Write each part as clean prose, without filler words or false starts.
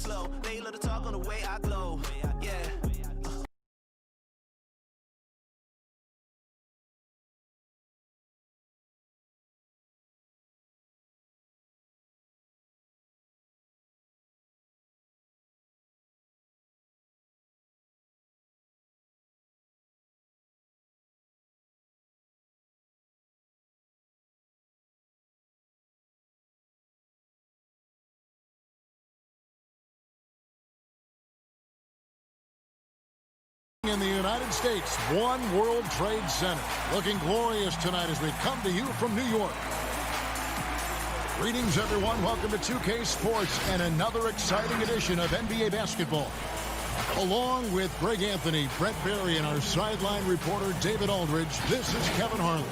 slow. They love to talk on the way I glow. Yeah. In the United States, One World Trade Center. Looking glorious tonight as we come to you from New York. Greetings, everyone. Welcome to 2K Sports and another exciting edition of NBA basketball. Along with Greg Anthony, Brett Berry, and our sideline reporter, David Aldridge, this is Kevin Harlan.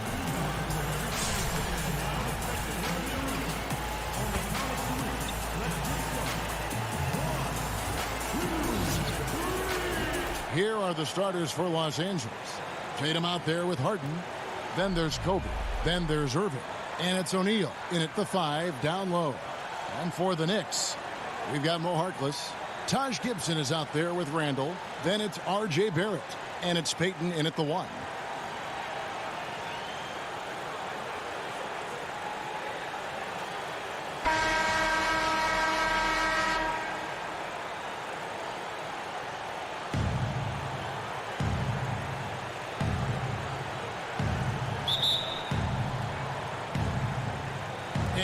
Here are the starters for Los Angeles. Tatum out there with Harden. Then there's Kobe. Then there's Irving. And it's O'Neal in at the 5 down low. And for the Knicks, we've got Mo Harkless. Taj Gibson is out there with Randall. Then it's R.J. Barrett. And it's Peyton in at the 1.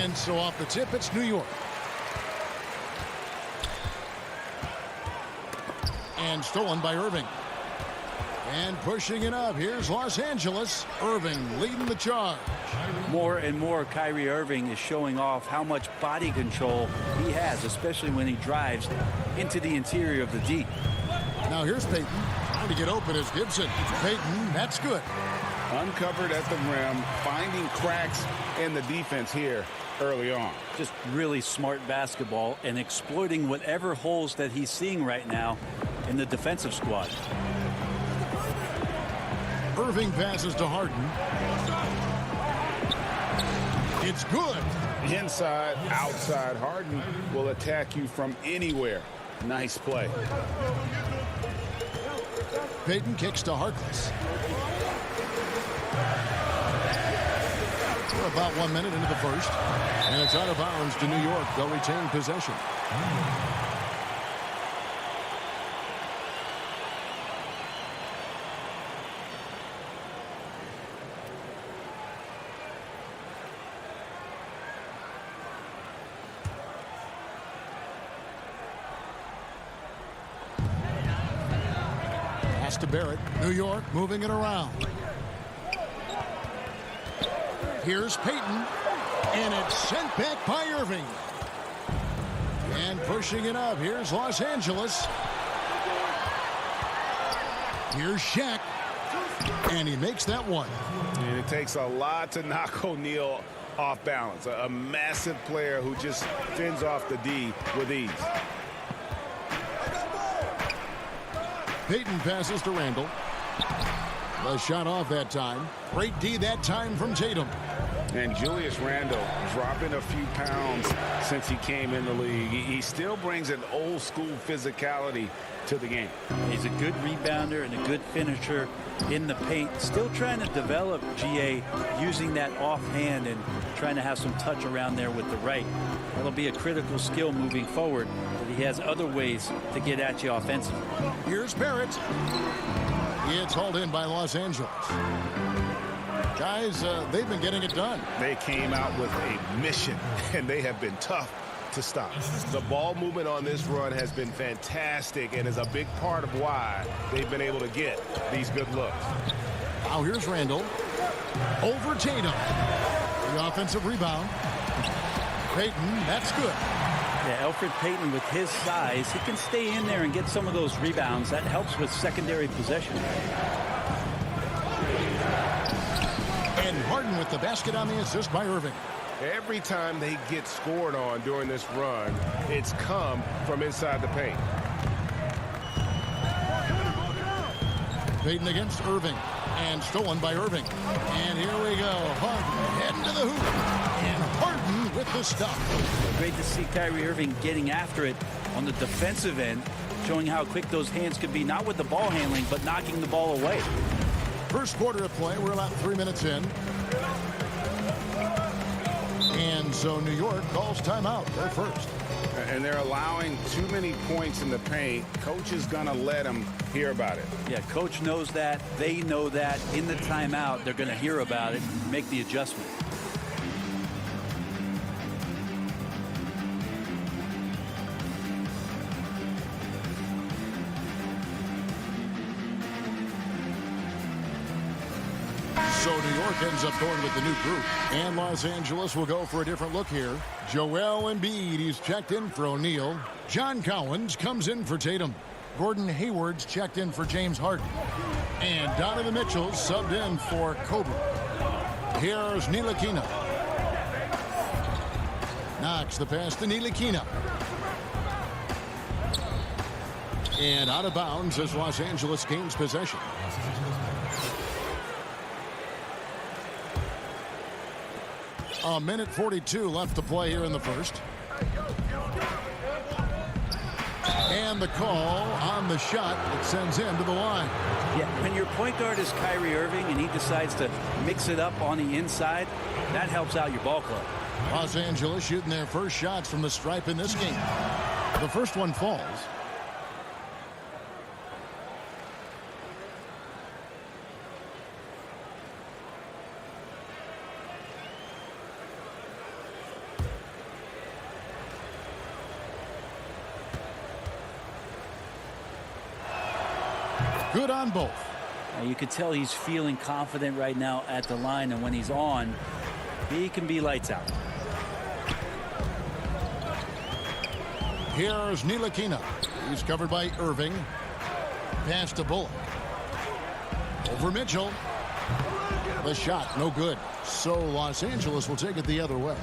And so off the tip, it's New York. And stolen by Irving. And pushing it up, here's Los Angeles. Irving leading the charge. More and more, Kyrie Irving is showing off how much body control he has, especially when he drives into the interior of the D. Now here's Peyton. Trying to get open as Gibson. Peyton, that's good. Uncovered at the rim, finding cracks in the defense here early on. Just really smart basketball and exploiting whatever holes that he's seeing right now in the defensive squad. Irving passes to Harden. It's good. Inside, outside. Harden will attack you from anywhere. Nice play. Peyton kicks to Harkless. We're about 1 minute into the first. And it's out of bounds to New York. They'll retain possession. To Barrett. New York moving it around. Here's Peyton. And it's sent back by Irving. And pushing it up. Here's Los Angeles. Here's Shaq. And he makes that one. And it takes a lot to knock O'Neal off balance. A massive player who just fends off the D with ease. Peyton passes to Randall. The shot off that time. Great D that time from Tatum. And Julius Randle dropping a few pounds since he came in the league. He still brings an old school physicality to the game. He's a good rebounder and a good finisher in the paint. Still trying to develop GA using that offhand and trying to have some touch around there with the right. That'll be a critical skill moving forward. But he has other ways to get at you offensively. Here's Barrett. It's hauled in by Los Angeles. Guys, they've been getting it done. They came out with a mission, and they have been tough to stop. The ball movement on this run has been fantastic and is a big part of why they've been able to get these good looks. Now here's Randall. Over Tatum. The offensive rebound. Peyton, that's good. Yeah, Elfrid Payton with his size, he can stay in there and get some of those rebounds. That helps with secondary possession. And Harden with the basket on the assist by Irving. Every time they get scored on during this run, it's come from inside the paint. Peyton against Irving. And stolen by Irving. And here we go. Harden heading to the hoop. And Harden with the stop. Great to see Kyrie Irving getting after it on the defensive end, showing how quick those hands could be, not with the ball handling, but knocking the ball away. First quarter of play. We're about 3 minutes in. And so New York calls timeout. They're first. And they're allowing too many points in the paint. Coach is going to let them hear about it. Yeah, coach knows that. They know that. In the timeout, they're going to hear about it, make the adjustment. So New York ends up going with the new group. And Los Angeles will go for a different look here. Joel Embiid, he's checked in for O'Neal. John Collins comes in for Tatum. Gordon Hayward's checked in for James Harden. And Donovan Mitchell's subbed in for Kobe. Here's Ntilikina. Knocks the pass to Ntilikina. And out of bounds as Los Angeles gains possession. A minute 42 left to play here in the first. And the call on the shot that sends him to the line. Yeah, when your point guard is Kyrie Irving and he decides to mix it up on the inside, that helps out your ball club. Los Angeles shooting their first shots from the stripe in this game. The first one falls. Good on both. You could tell he's feeling confident right now at the line, and when he's on, he can be lights out. Here's Ntilikina. He's covered by Irving. Pass to Bullock. Over Mitchell. The shot, no good. So Los Angeles will take it the other way.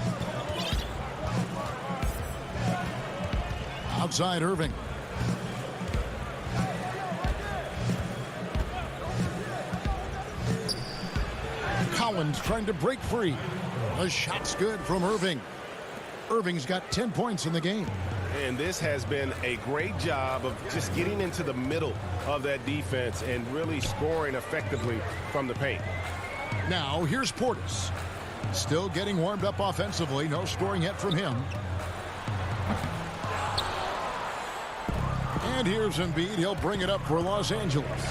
Outside Irving. Collins trying to break free. The shot's good from Irving. Irving's got 10 points in the game. And this has been a great job of just getting into the middle of that defense and really scoring effectively from the paint. Now, here's Portis. Still getting warmed up offensively. No scoring yet from him. And here's Embiid. He'll bring it up for Los Angeles.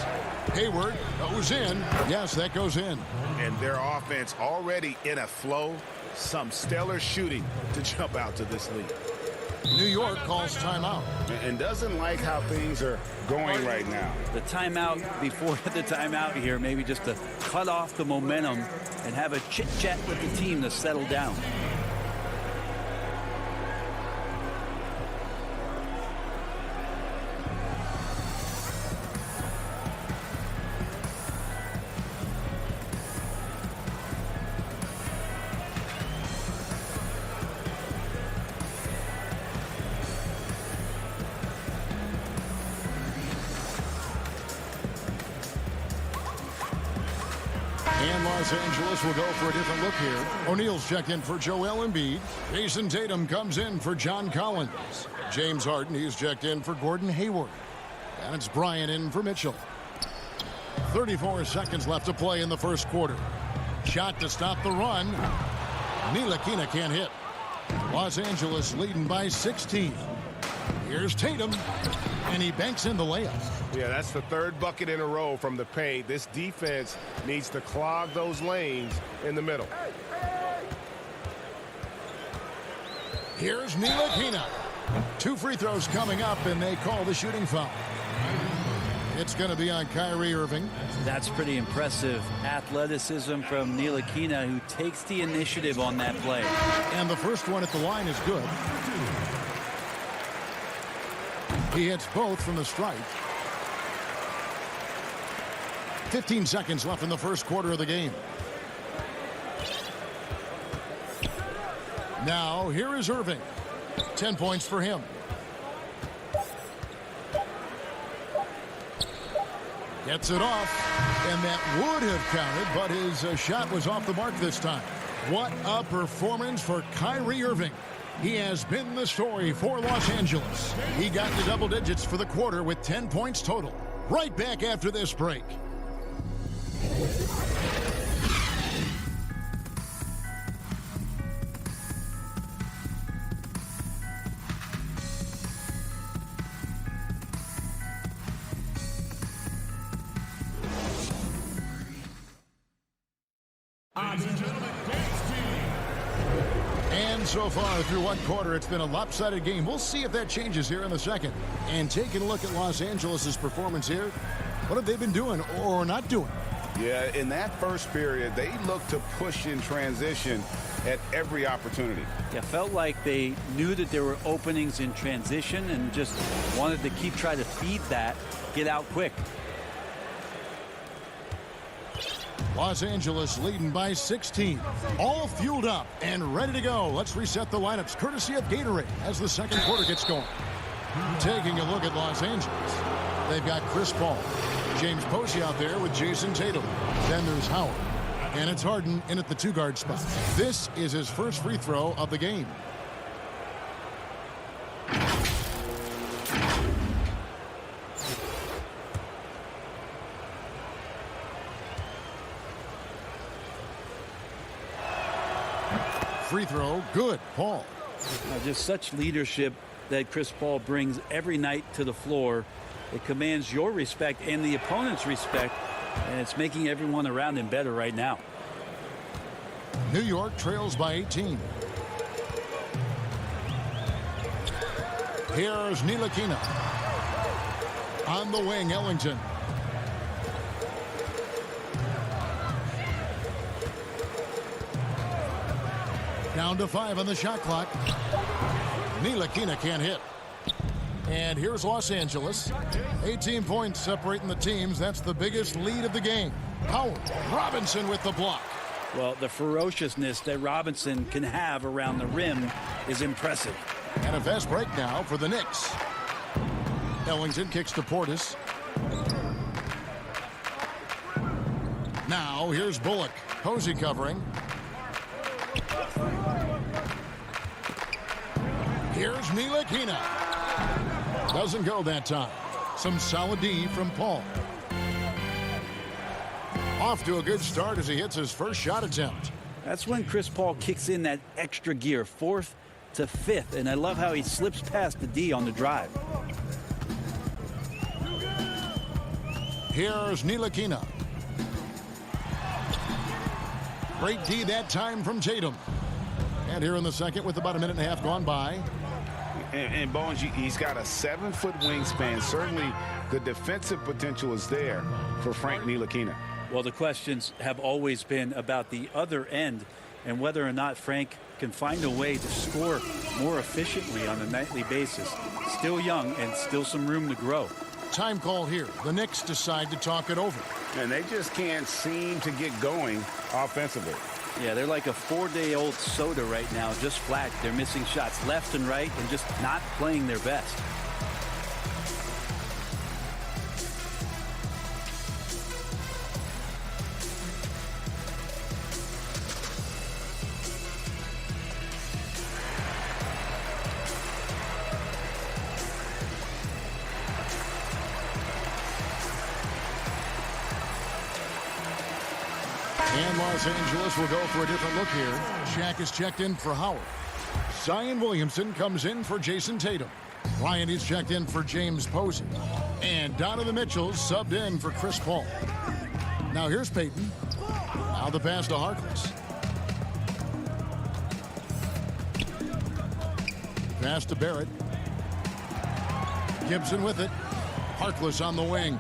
Hayward goes in. Yes, that goes in. And their offense already in a flow. Some stellar shooting to jump out to this lead. New York calls timeout. And doesn't like how things are going right now. The timeout before the timeout here, maybe just to cut off the momentum and have a chit-chat with the team to settle down. And Los Angeles will go for a different look here. O'Neal's checked in for Joel Embiid. Jason Tatum comes in for John Collins. James Harden, he's checked in for Gordon Hayward. And it's Bryant in for Mitchell. 34 seconds left to play in the first quarter. Shot to stop the run. Ntilikina can't hit. Los Angeles leading by 16. Here's Tatum. And he banks in the layup. Yeah, that's the third bucket in a row from the paint. This defense needs to clog those lanes in the middle. Here's Ntilikina. 2 free throws coming up, and they call the shooting foul. It's going to be on Kyrie Irving. That's pretty impressive athleticism from Ntilikina, who takes the initiative on that play. And the first one at the line is good. He hits both from the stripe. 15 seconds left in the first quarter of the game. Now, here is Irving. 10 points for him. Gets it off, and that would have counted, but his shot was off the mark this time. What a performance for Kyrie Irving. He has been the story for Los Angeles. He got to double digits for the quarter with 10 points total. Right back after this break. And so far through one quarter, it's been a lopsided game. We'll see if that changes here in the second. And taking a look at Los Angeles' performance here, what have they been doing or not doing? Yeah, in that first period, they looked to push in transition at every opportunity. Yeah, felt like they knew that there were openings in transition and just wanted to keep trying to feed that, get out quick. Los Angeles leading by 16. All fueled up and ready to go. Let's reset the lineups courtesy of Gatorade as the second quarter gets going. Taking a look at Los Angeles. They've got Chris Paul. James Posey out there with Jason Tatum. Then there's Howard. And it's Harden in at the 2-guard spot. This is his first free throw of the game. Free throw, good, Paul. Just such leadership that Chris Paul brings every night to the floor. It commands your respect and the opponent's respect, and it's making everyone around him better right now. New York trails by 18. Here's Ntilikina. On the wing, Ellington. Down to 5 on the shot clock. Ntilikina can't hit. And here's Los Angeles. 18 points separating the teams. That's the biggest lead of the game. Howard Robinson with the block. Well, the ferociousness that Robinson can have around the rim is impressive. And a fast break now for the Knicks. Ellington kicks to Portis. Now here's Bullock. Posey covering. Here's Ntilikina. Doesn't go that time. Some solid D from Paul. Off to a good start as he hits his first shot attempt. That's when Chris Paul kicks in that extra gear, 4th to 5th, and I love how he slips past the D on the drive. Here's Ntilikina. Great D that time from Tatum. And here in the second with about a minute and a half gone by. And Bones, he's got a 7-foot wingspan. Certainly the defensive potential is there for Frank Ntilikina. Well, the questions have always been about the other end and whether or not Frank can find a way to score more efficiently on a nightly basis. Still young and still some room to grow. Time call here. The Knicks decide to talk it over. And they just can't seem to get going offensively. Yeah, they're like a 4-day-old soda right now, just flat. They're missing shots left and right and just not playing their best. And Los Angeles will go for a different look here. Shaq is checked in for Howard. Zion Williamson comes in for Jason Tatum. Ryan is checked in for James Posey. And Donovan Mitchell subbed in for Chris Paul. Now here's Payton. Now the pass to Harkless. Pass to Barrett. Gibson with it. Harkless on the wing.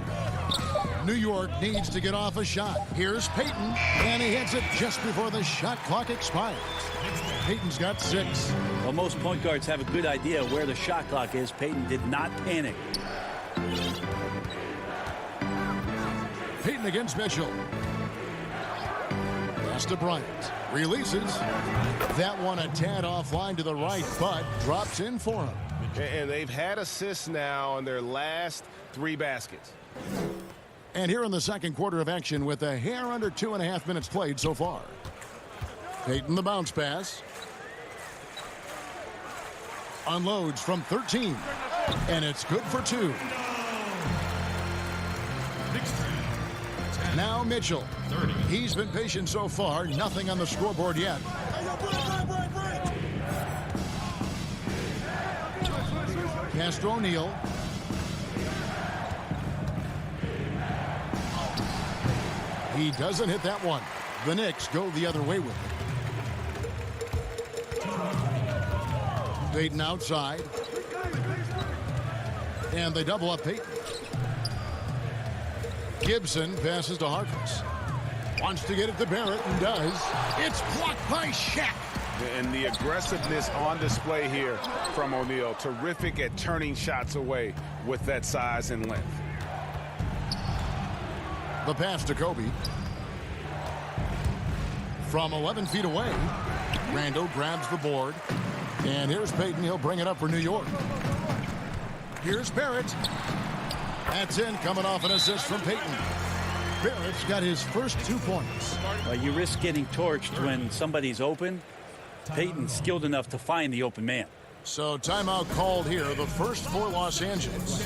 New York needs to get off a shot. Here's Payton, and he hits it just before the shot clock expires. Payton's got 6. Well, most point guards have a good idea where the shot clock is. Payton did not panic. Payton against Mitchell. Pass to Bryant. Releases. That one a tad offline to the right, but drops in for him. And they've had assists now on their last 3 baskets. And here in the second quarter of action with a hair under 2.5 minutes played so far. Payton the bounce pass. Unloads from 13. And it's good for 2. Now Mitchell. He's been patient so far. Nothing on the scoreboard yet. Pass to O'Neal. He doesn't hit that one. The Knicks go the other way with it. Payton outside. And they double up Payton. Gibson passes to Harkless. Wants to get it to Barrett and does. It's blocked by Shaq. And the aggressiveness on display here from O'Neal. Terrific at turning shots away with that size and length. The pass to Kobe. From 11 feet away, Randall grabs the board. And here's Payton. He'll bring it up for New York. Here's Barrett. That's in, coming off an assist from Payton. Barrett's got his first 2 points. You risk getting torched when somebody's open. Payton's skilled enough to find the open man. So timeout called here, the first for Los Angeles.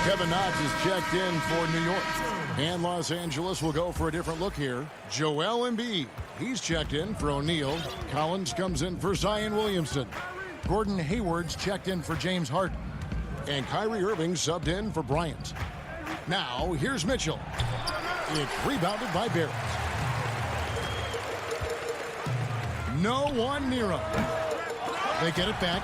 Kevin Knox is checked in for New York. And Los Angeles will go for a different look here. Joel Embiid. He's checked in for O'Neal. Collins comes in for Zion Williamson. Gordon Hayward's checked in for James Harden. And Kyrie Irving subbed in for Bryant. Now, here's Mitchell. It's rebounded by Barrett. No one near him. They get it back.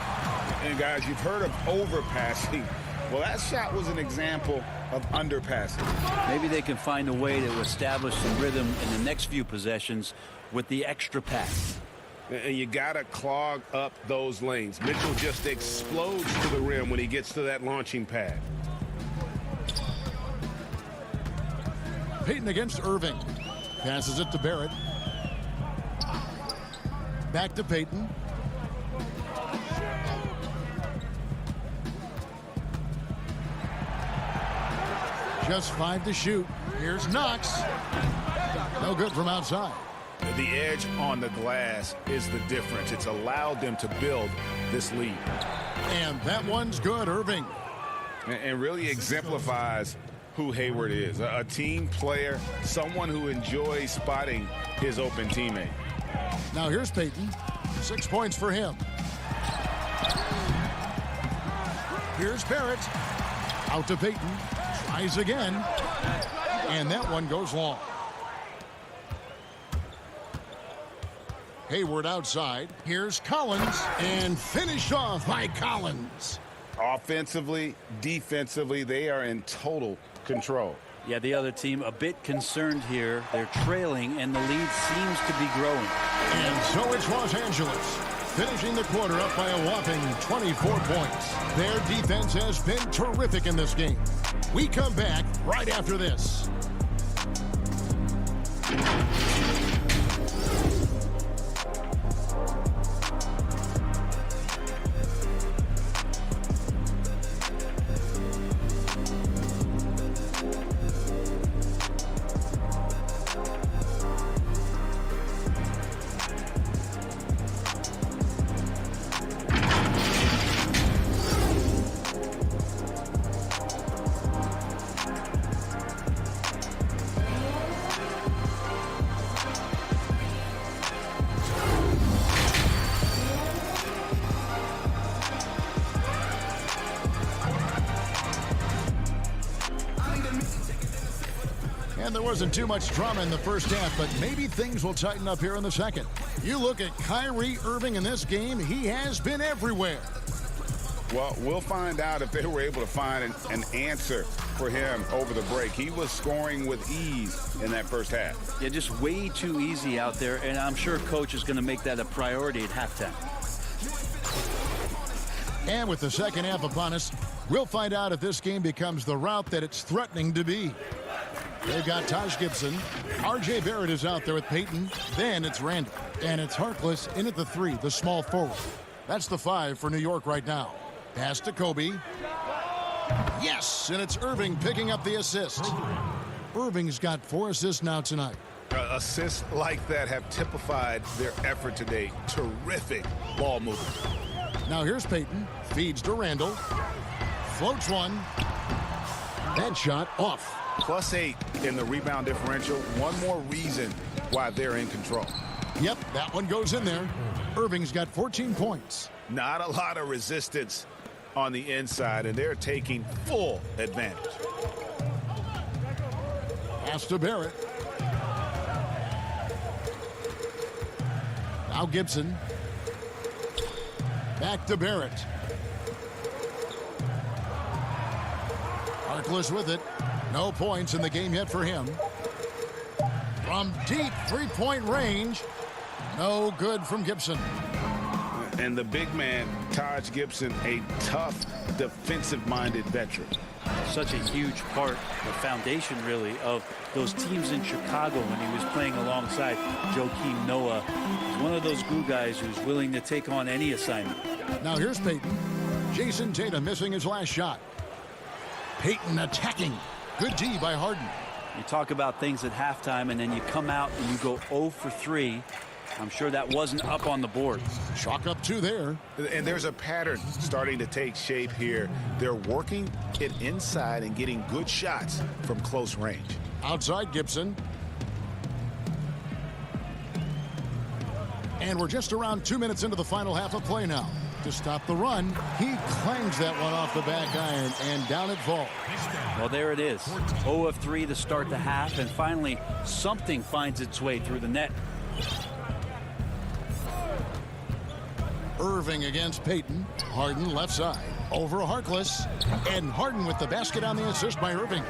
And guys, you've heard of overpassing. Well, that shot was an example of underpassing. Maybe they can find a way to establish some rhythm in the next few possessions with the extra pass. And you got to clog up those lanes. Mitchell just explodes to the rim when he gets to that launching pad. Payton against Irving. Passes it to Barrett. Back to Payton. Just 5 to shoot. Here's Knox. No good from outside. The edge on the glass is the difference. It's allowed them to build this lead. And that one's good, Irving. And really exemplifies who Hayward is. A team player, someone who enjoys spotting his open teammate. Now here's Payton. 6 points for him. Here's Barrett. Out to Payton. Tries again. And that one goes long. Hayward outside. Here's Collins. And finished off by Collins. Offensively, defensively, they are in total control. Yeah, the other team a bit concerned here. They're trailing, and the lead seems to be growing. And so it's Los Angeles, finishing the quarter up by a whopping 24 points. Their defense has been terrific in this game. We come back right after this. And there wasn't too much drama in the first half, but maybe things will tighten up here in the second. You look at Kyrie Irving in this game, he has been everywhere. Well, we'll find out if they were able to find an answer for him over the break. He was scoring with ease in that first half. Yeah, just way too easy out there, and I'm sure Coach is going to make that a priority at halftime. And with the second half upon us, we'll find out if this game becomes the route that it's threatening to be. They've got Taj Gibson. R.J. Barrett is out there with Payton. Then it's Randall. And it's Harkless in at the 3, the small forward. That's the 5 for New York right now. Pass to Kobe. Yes, and it's Irving picking up the assist. Irving's got 4 assists now tonight. Assists like that have typified their effort today. Terrific ball movement. Now here's Payton. Feeds to Randall. Floats one. That shot off. +8 in the rebound differential. One more reason why they're in control. Yep, that one goes in there. Irving's got 14 points. Not a lot of resistance on the inside, and they're taking full advantage. Pass to Barrett. Now Gibson. Back to Barrett. Harkless with it. No points in the game yet for him. From deep three-point range. No good from Gibson. And the big man, Taj Gibson, a tough, defensive-minded veteran. Such a huge part, the foundation, really, of those teams in Chicago when he was playing alongside Joakim Noah. He's one of those glue guys who's willing to take on any assignment. Now here's Payton. Jason Tatum missing his last shot. Payton attacking. Good D by Harden. You talk about things at halftime, and then you come out and you go 0 for 3. I'm sure that wasn't up on the board. Chalk up 2 there. And there's a pattern starting to take shape here. They're working it inside and getting good shots from close range. Outside Gibson. And we're just around 2 minutes into the final half of play now. To stop the run, he clangs that one off the back iron, and down it falls. Well, there it is. 0 of 3 to start the half, and finally something finds its way through the net. Irving against Payton. Harden left side. Over Harkless. And Harden with the basket on the assist by Irving.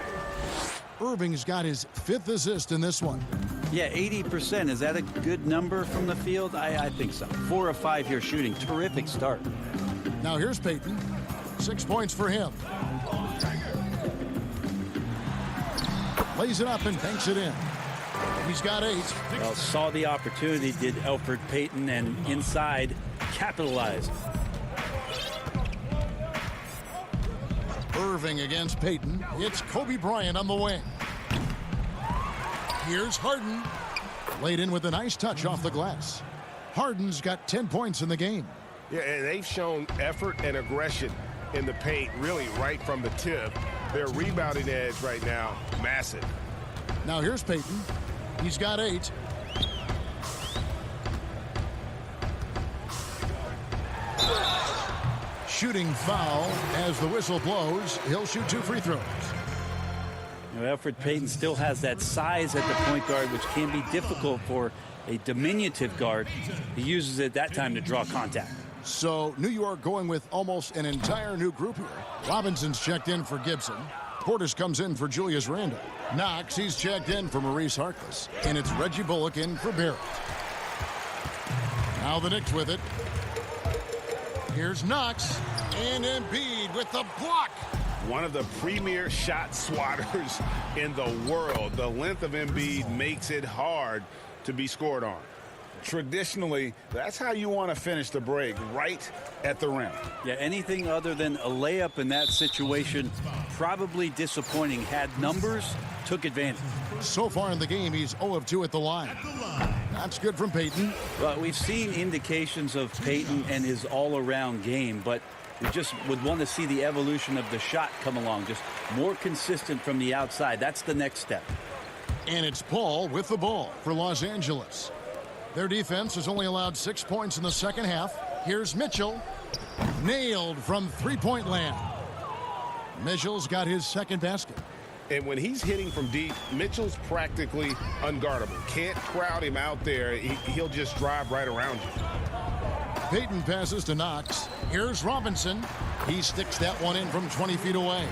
Irving's got his 5th assist in this one. Yeah, 80%. Is that a good number from the field? I think so. 4 of 5 here shooting. Terrific start. Now here's Payton. 6 points for him. Lays it up and banks it in. He's got 8. Well, saw the opportunity, did Elfrid Payton, and inside capitalized. Irving against Payton. It's Kobe Bryant on the wing. Here's Harden. Laid in with a nice touch off the glass. Harden's got 10 points in the game. Yeah, and they've shown effort and aggression in the paint, really right from the tip. Their rebounding edge right now, massive. Now here's Payton. He's got 8. Shooting foul as the whistle blows. He'll shoot 2 free throws. Elfrid Payton still has that size at the point guard, which can be difficult for a diminutive guard. He uses it that time to draw contact. So New York going with almost an entire new group here. Robinson's checked in for Gibson. Portis comes in for Julius Randle. Knox, he's checked in for Maurice Harkless. And it's Reggie Bullock in for Barrett. Now the Knicks with it. Here's Knox. And Embiid with the block. One of the premier shot swatters in the world. The length of Embiid makes it hard to be scored on. Traditionally, that's how you want to finish the break, right at the rim. Yeah, anything other than a layup in that situation, probably disappointing. Had numbers, took advantage. So far in the game, he's 0 of 2 at the line. That's good from Payton. Well, we've seen indications of Payton and his all-around game, but we just would want to see the evolution of the shot come along, just more consistent from the outside. That's the next step. And it's Paul with the ball for Los Angeles. Their defense has only allowed 6 points in the second half. Here's Mitchell. Nailed from three-point land. Mitchell's got his second basket. And when he's hitting from deep, Mitchell's practically unguardable. Can't crowd him out there. He'll just drive right around you. Payton passes to Knox. Here's Robinson. He sticks that one in from 20 feet away.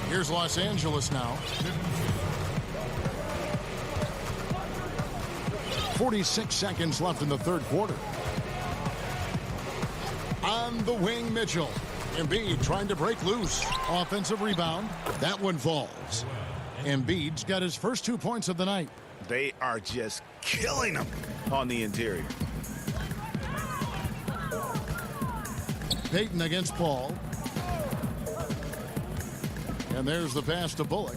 Here's Los Angeles now. 46 seconds left in the third quarter. On the wing, Mitchell. Embiid trying to break loose. Offensive rebound. That one falls. Embiid's got his first 2 points of the night. They are just killing them on the interior. Payton against Paul. And there's the pass to Bullock.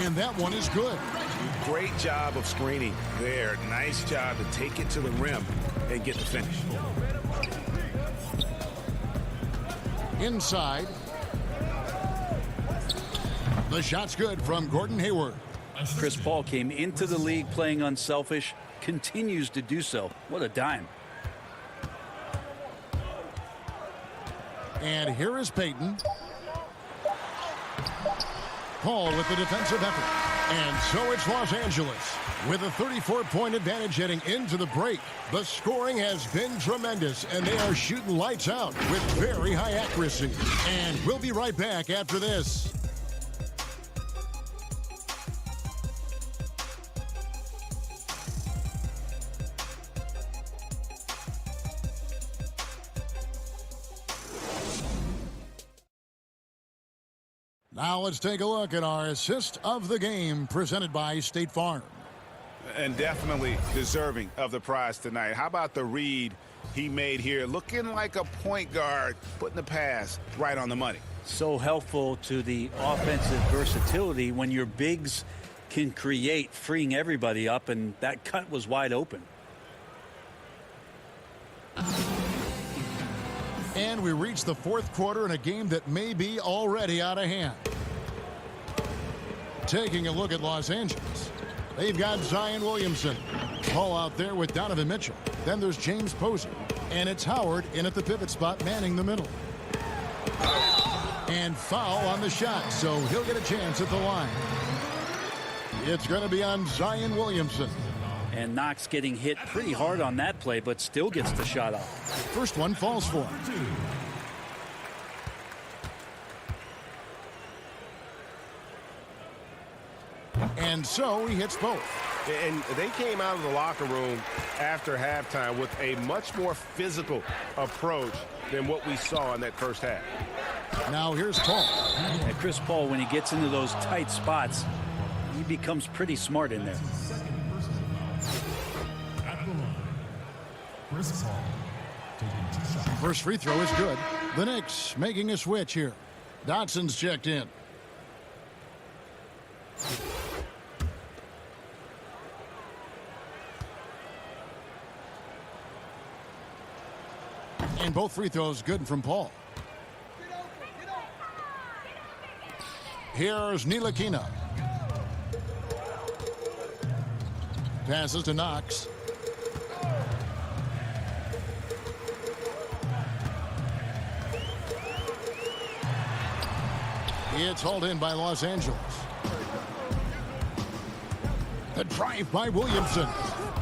And that one is good. Great job of screening there. Nice job to take it to the rim and get the finish. Inside. The shot's good from Gordon Hayward. Chris Paul came into the league playing unselfish, continues to do so. What a dime. And here is Payton. Paul with the defensive effort. And so it's Los Angeles with a 34-point advantage heading into the break. The scoring has been tremendous, and they are shooting lights out with very high accuracy. And we'll be right back after this. Now let's take a look at our assist of the game presented by State Farm. And definitely deserving of the prize tonight. How about the read he made here, looking like a point guard, putting the pass right on the money. So helpful to the offensive versatility when your bigs can create, freeing everybody up, and that cut was wide open. And we reach the fourth quarter in a game that may be already out of hand. Taking a look at Los Angeles. They've got Zion Williamson. Paul out there with Donovan Mitchell. Then there's James Posey. And it's Howard in at the pivot spot, manning the middle. And foul on the shot, so he'll get a chance at the line. It's going to be on Zion Williamson. And Knox getting hit pretty hard on that play, but still gets the shot off. First one falls for him. And so he hits both. And they came out of the locker room after halftime with a much more physical approach than what we saw in that first half. Now here's Paul. And Chris Paul, when he gets into those tight spots, he becomes pretty smart in there. First free throw is good. The Knicks making a switch here. Dotson's checked in. And both free throws good from Paul. Here's Ntilikina. Passes to Knox. It's hauled in by Los Angeles. The drive by Williamson.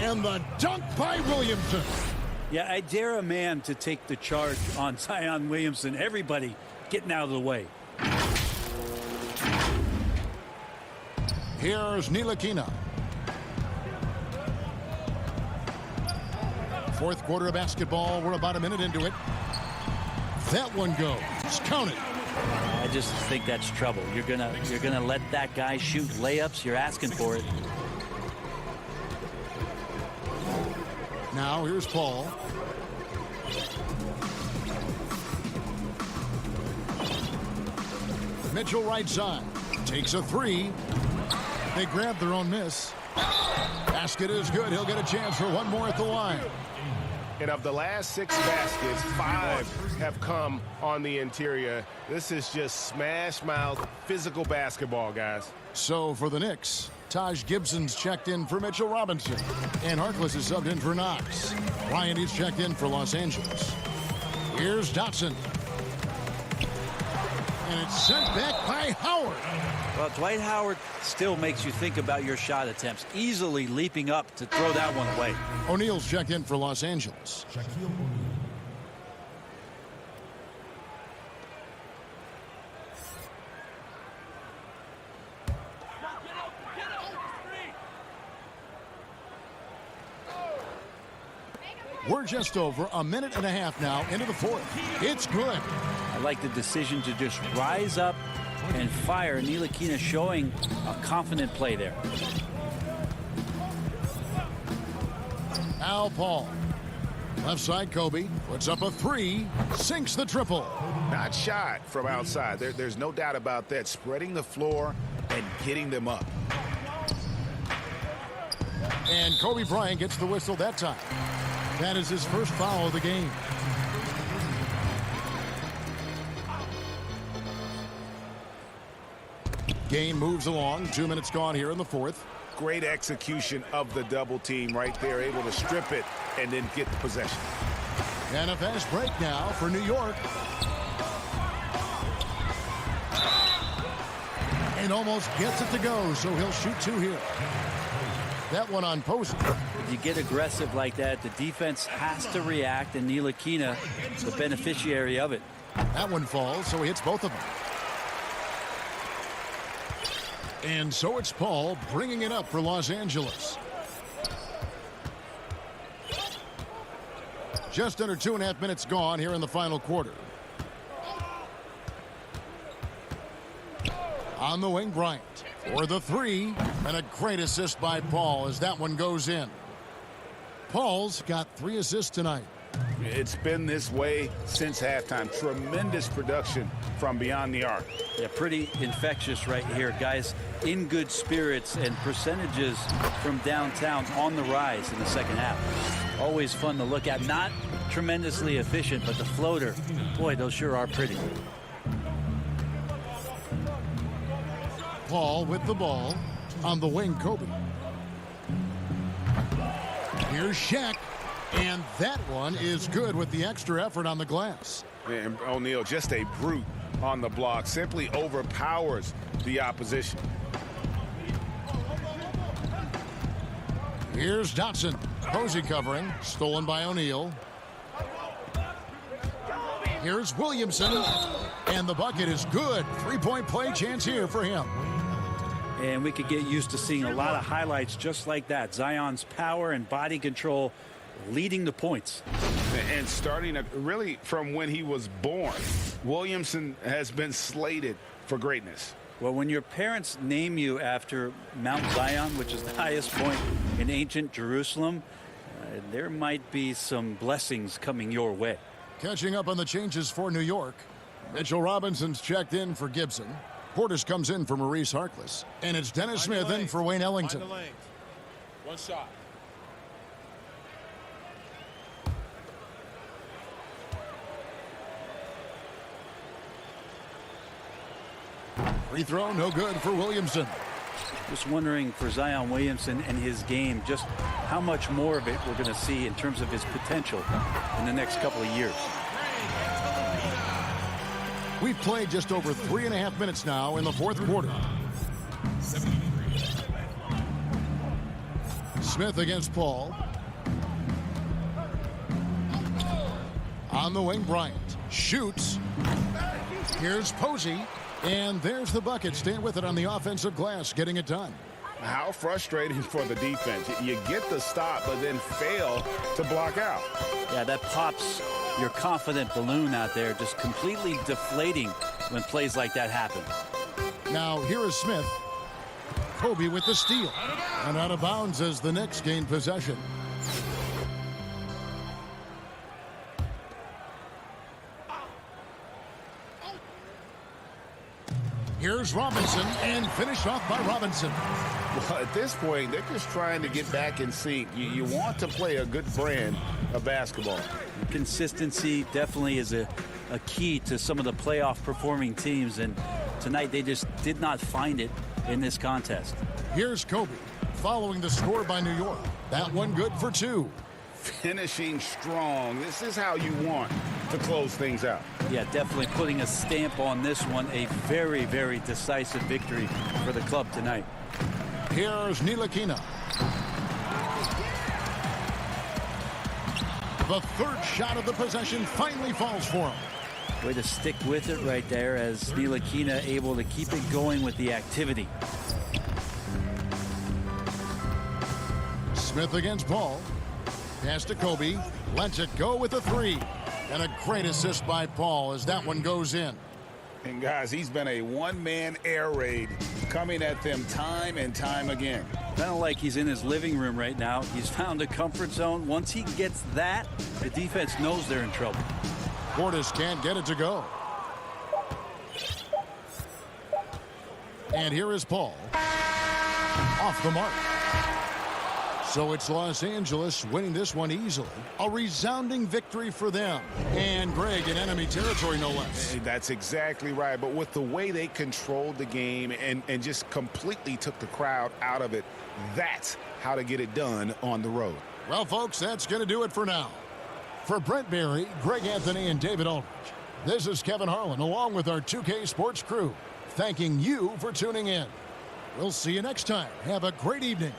And the dunk by Williamson. Yeah, I dare a man to take the charge on Zion Williamson. Everybody getting out of the way. Here's Ntilikina. Fourth quarter of basketball. We're about a minute into it. That one goes. Count it. I just think that's trouble. You're gonna let that guy shoot layups. You're asking for it. Now here's Paul. Mitchell right side. Takes a three. They grab their own miss. Basket is good. He'll get a chance for one more at the line. And of the last 6 baskets, 5 have come on the interior. This is just smash mouth physical basketball, guys. So for the Knicks, Taj Gibson's checked in for Mitchell Robinson. And Harkless is subbed in for Knox. Bryant is checked in for Los Angeles. Here's Dotson. And it's sent back by Howard. Well, Dwight Howard still makes you think about your shot attempts, easily leaping up to throw that one away. O'Neal's checked in for Los Angeles. We're just over a minute and a half now into the fourth. It's good. I like the decision to just rise up and fire. Ntilikina showing a confident play there. Al Paul. Left side, Kobe puts up a three, sinks the triple. Not shot from outside. There's no doubt about that. Spreading the floor and getting them up. And Kobe Bryant gets the whistle that time. That is his first foul of the game. Game moves along. 2 minutes gone here in the fourth. Great execution of the double team right there, able to strip it and then get the possession. And a fast break now for New York. And almost gets it to go, so he'll shoot 2 here. That one on Posey. If you get aggressive like that, the defense has to react, and Ntilikina, the beneficiary of it. That one falls, so he hits both of them. And so it's Paul bringing it up for Los Angeles. Just under 2.5 minutes gone here in the final quarter. On the wing, Bryant for the three, and a great assist by Paul as that one goes in. Paul's got 3 assists tonight. It's been this way since halftime. Tremendous production from beyond the arc. Yeah, pretty infectious right here. Guys in good spirits and percentages from downtown on the rise in the second half. Always fun to look at. Not tremendously efficient, but the floater, boy, those sure are pretty. Paul with the ball on the wing. Kobe. Here's Shaq. And that one is good with the extra effort on the glass. And O'Neal, just a brute on the block, simply overpowers the opposition. Here's Dotson. Posey covering. Stolen by O'Neal. Here's Williamson. And the bucket is good. Three-point play chance here for him. And we could get used to seeing a lot of highlights just like that. Zion's power and body control leading the points. And starting really from when he was born, Williamson has been slated for greatness. Well, when your parents name you after Mount Zion, which is the highest point in ancient Jerusalem, there might be some blessings coming your way. Catching up on the changes for New York. Mitchell Robinson's checked in for Gibson. Portis comes in for Maurice Harkless. And it's Dennis Smith in for Wayne Ellington. One shot. Free throw, no good for Williamson. Just wondering for Zion Williamson and his game, just how much more of it we're going to see in terms of his potential in the next couple of years. We've played just over 3.5 minutes now in the fourth quarter. Smith against Paul. On the wing, Bryant shoots. Here's Posey. And there's the bucket. Staying with it on the offensive glass, getting it done. How frustrating for the defense. You get the stop, but then fail to block out. Yeah, that pops your confident balloon out there, just completely deflating when plays like that happen. Now, here is Smith. Kobe with the steal. And out of bounds as the Knicks gain possession. Here's Robinson, and finished off by Robinson. Well, at this point, they're just trying to get back in sync. You want to play a good brand of basketball. Consistency definitely is a key to some of the playoff performing teams, and tonight they just did not find it in this contest. Here's Kobe, following the score by New York. That one good for two. Finishing strong. This is how you want to close things out. Yeah, definitely putting a stamp on this one. A very, very decisive victory for the club tonight. Here's Ntilikina. The third shot of the possession finally falls for him. Way to stick with it right there, as Ntilikina able to keep it going with the activity. Smith against Paul. Pass to Kobe. Lets it go with a three. And a great assist by Paul as that one goes in. And guys, he's been a one-man air raid coming at them time and time again. Kind of like he's in his living room right now. He's found a comfort zone. Once he gets that, the defense knows they're in trouble. Portis can't get it to go. And here is Paul. Off the mark. So it's Los Angeles winning this one easily. A resounding victory for them. And Greg in enemy territory, no less. That's exactly right. But with the way they controlled the game and just completely took the crowd out of it, that's how to get it done on the road. Well, folks, that's going to do it for now. For Brent Berry, Greg Anthony, and David Aldridge, this is Kevin Harlan along with our 2K Sports crew, thanking you for tuning in. We'll see you next time. Have a great evening.